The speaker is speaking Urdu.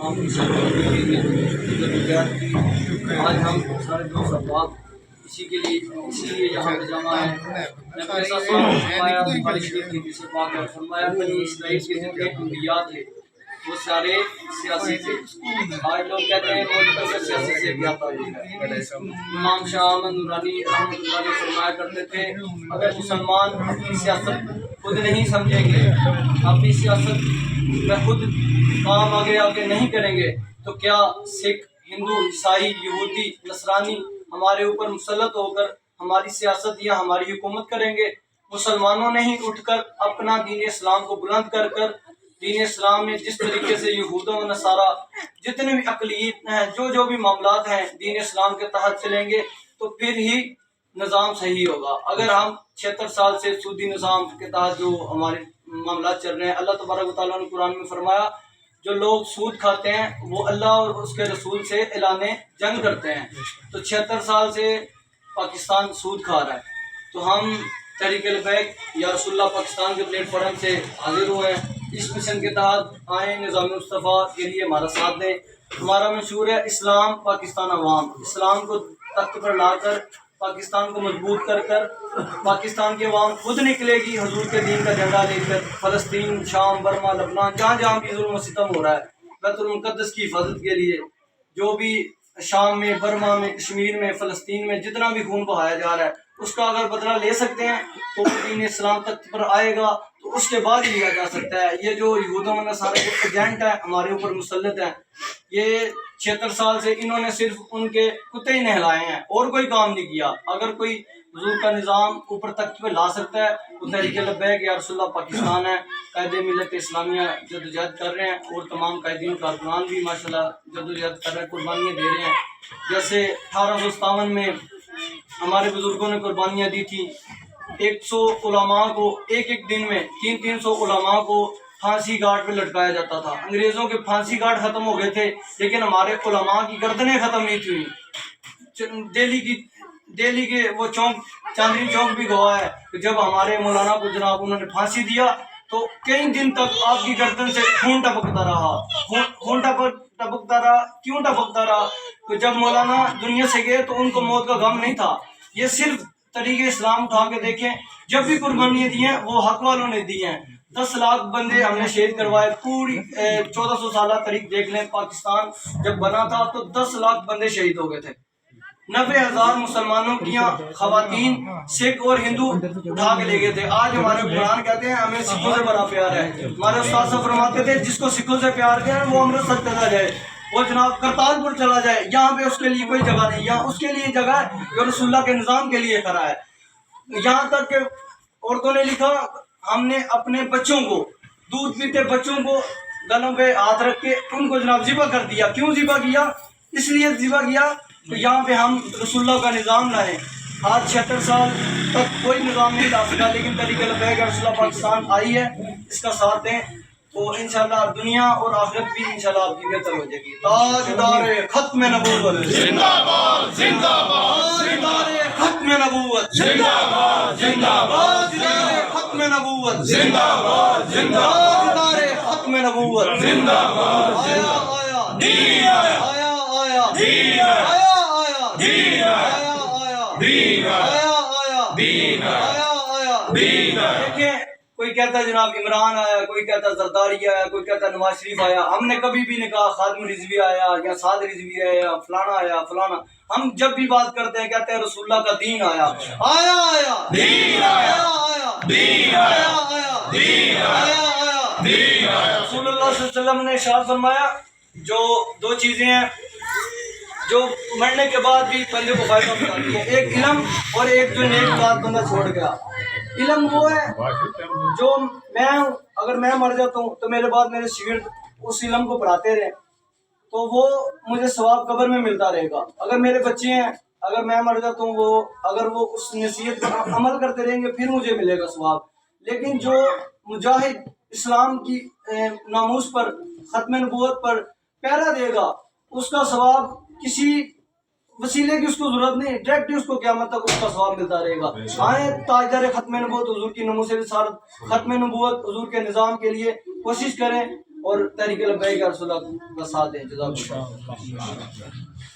آپ کی ضروریات کی آج ہم سارے دوست احباب اسی لیے یہاں پہ جمع ہیں۔ نبی ایسا فرمایا بخاری شریف کی حدیث پاک ہے، فرمایا بنی اسرائیل کے جتنے انبیاء تھے وہ سارے سیاسی تھے۔ آج لوگ کہتے ہیں مولویوں سے سیاسی سے کیا تعلق ہے۔ امام شاہ احمد نورانی رحمۃ اللہ علیہ فرمایا کرتے تھے اگر مسلمان اپنی سیاست خود نہیں سمجھیں گے، اپنی سیاست میں خود کام آگے نہیں کریں گے تو کیا سکھ، ہندو، عیسائی، یہودی، نصرانی ہمارے اوپر مسلط ہو کر ہماری سیاست یا ہماری حکومت کریں گے؟ مسلمانوں نے ہی اٹھ کر اپنا دین اسلام کو بلند کر دین اسلام میں جس طریقے سے یہود و نصارہ جتنے بھی اقلیت ہیں، جو بھی معاملات ہیں دین اسلام کے تحت چلیں گے تو پھر ہی نظام صحیح ہوگا۔ اگر ہم 76 سال سے سودی نظام کے تحت جو ہمارے معاملات چل رہے ہیں، اللہ تبارک و تعالیٰ نے قرآن میں فرمایا جو لوگ سود کھاتے ہیں وہ اللہ اور اس کے رسول سے اعلان جنگ کرتے ہیں۔ تو 76 سال سے پاکستان سود کھا رہا ہے، تو ہم تحریک لبیک یا رسول اللہ پاکستان کے پلیٹ فارم سے حاضر ہوئے ہیں، اس مشن کے تحت آئیں، نظام مصطفیٰ کے لیے ہمارا ساتھ دیں۔ ہمارا منشور ہے اسلام پاکستان عوام، اسلام کو تخت پر لا کر پاکستان کو مضبوط کر پاکستان کی عوام خود نکلے گی حضور کے دین کا جھنڈا لے کر، فلسطین، شام، برما، لبنان جہاں بھی ظلم و ستم ہو رہا ہے، بیت المقدس کی حفاظت کے لیے جو بھی شام میں، برما میں، کشمیر میں، فلسطین میں جتنا بھی خون بہایا جا رہا ہے اس کا اگر بدلہ لے سکتے ہیں تو دین اسلام تخت پر آئے گا تو اس کے بعد لیا جا سکتا ہے۔ یہ جو یہود و نصارہ کے ایجنٹ ہیں ہمارے اوپر مسلط ہیں، یہ 76 سال سے انہوں نے صرف ان کے کتے ہی نہلائے ہیں اور کوئی کام نہیں کیا۔ اگر کوئی حضور کا نظام اوپر تخت پہ لا سکتا ہے تو تحریک لبیک یا رسول اللہ پاکستان ہے، قائد ملت اسلامیہ جدوجہد کر رہے ہیں اور تمام قائدین کارکنان بھی ماشاءاللہ جدوجہد کر رہے ہیں، قربانیاں دے رہے ہیں۔ جیسے 1857 میں ہمارے بزرگوں نے قربانیاں دی تھیں، 100 علماء کو ایک دن میں 300 علماء کو پھانسی گھاٹ پہ لٹکایا جاتا تھا۔ انگریزوں کے پھانسی گھاٹ ختم ہو گئے تھے لیکن ہمارے علماء کی گردنیں ختم نہیں تھیں۔ دہلی کے وہ چوک، چاندنی چوک بھی گواہ ہے کہ جب ہمارے مولانا کو جناب انہوں نے پھانسی دیا تو کئی دن تک آپ کی گردن سے خون ٹپکتا رہا۔ کیوں ٹپکتا رہا؟ کہ جب مولانا دنیا سے گئے تو ان کو موت کا غم نہیں تھا۔ یہ صرف طریق اسلام اٹھا کے دیکھیں، جب بھی قربانیاں دی ہیں وہ حق والوں نے دی ہیں۔ 10 لاکھ بندے ہم نے شہید کروائے، پوری 1400 سالہ تاریخ دیکھ لیں، پاکستان جب بنا تھا تو 10 لاکھ بندے شہید ہو گئے تھے۔ 90,000 مسلمانوں کی خواتین، سکھ اور ہندو اٹھا کے لے گئے تھے۔ آج ہمارے قرآن کہتے ہیں ہمیں سکھوں سے بڑا پیار ہے۔ ہمارے استاد صاحب فرماتے تھے جس کو سکھوں سے پیار ہے وہ امرتسر چلا جائے، وہ جناب کرتارپور چلا جائے، یہاں پہ اس کے لیے کوئی جگہ نہیں، یہاں اس کے لیے جگہ ہے جو رسول اللہ کے نظام کے لیے کھڑا ہے۔ یہاں تک کہ عورتوں نے لکھا ہم نے اپنے بچوں کو، دودھ پیتے بچوں کو گلوں پہ ہاتھ رکھ کے ان کو جناب ذبح کر دیا۔ کیوں ذبح کیا؟ اس لیے ذبح کیا تو یہاں پہ ہم رسول اللہ کا نظام لائیں۔ آج 76 سال تک کوئی نظام نہیں لا سکا لیکن تحریک لبیک رسول اللہ پاکستان آئی ہے، اس کا ساتھ دیں تو انشاءاللہ دنیا اور آخرت بھی انشاءاللہ آپ کی بہتر ہو جائے گی۔ تاجدار ختم نبوت زندہ باد، زندہ باد، تاجدار ختم نبوت زندہ باد، زندہ باد، تاجدار ختم نبوت زندہ باد، زندہ باد، تاجدار ختم نبوت زندہ باد۔ آیا آیا دین آیا، آیا آیا دین آیا، آیا آیا دین آیا، آیا آیا دین آیا، آیا آیا دین آیا، آیا آیا دین آیا۔ دیکھیں کوئی کہتا ہے جناب عمران آیا، کوئی کہتا ہے زرداری آیا، کوئی کہتا ہے نواز شریف آیا۔ ہم نے کبھی بھی نہیں کہا خادم رضوی آیا یا سعد رضوی آیا یا فلانا آیا فلانا۔ ہم جب بھی بات کرتے ہیں کہتے ہیں رسول اللہ کا دین آیا، آیا آیا دین آیا، آیا آیا دین آیا، آیا آیا دین آیا، آیا آیا دین آیا۔ رسول اللہ صلی اللہ علیہ وسلم نے ارشاد فرمایا جو 2 چیزیں ہیں جو مرنے کے بعد بھی بندے کو فائدہ پہنچاتی ہیں، ایک علم اور ایک جو نیک بات بندہ چھوڑ گیا۔ علم وہ ہے جو اگر میں مر جاتا ہوں تو میرے بعد میرے شاگرد اس علم کو پڑھاتے رہے تو وہ مجھے ثواب قبر میں ملتا رہے گا۔ اگر میرے بچے ہیں، اگر میں مر جاتا ہوں اگر وہ اس نصیحت پر عمل کرتے رہیں گے پھر مجھے ملے گا ثواب۔ لیکن جو مجاہد اسلام کی ناموس پر، ختم نبوت پر پہرا دے گا اس کا ثواب کسی وسیلے کی اس کو ضرورت نہیں، ڈائریکٹ اس کو قیامت تک اس کا ثواب ملتا رہے گا۔ آئیں تاجدار ختم نبوت حضور کی نمو سے رسالت، ختم نبوت حضور کے نظام کے لیے کوشش کریں۔ اور تحریک لبیک یا رسول اللہ کا ساتھ دیں. جزاک اللہ.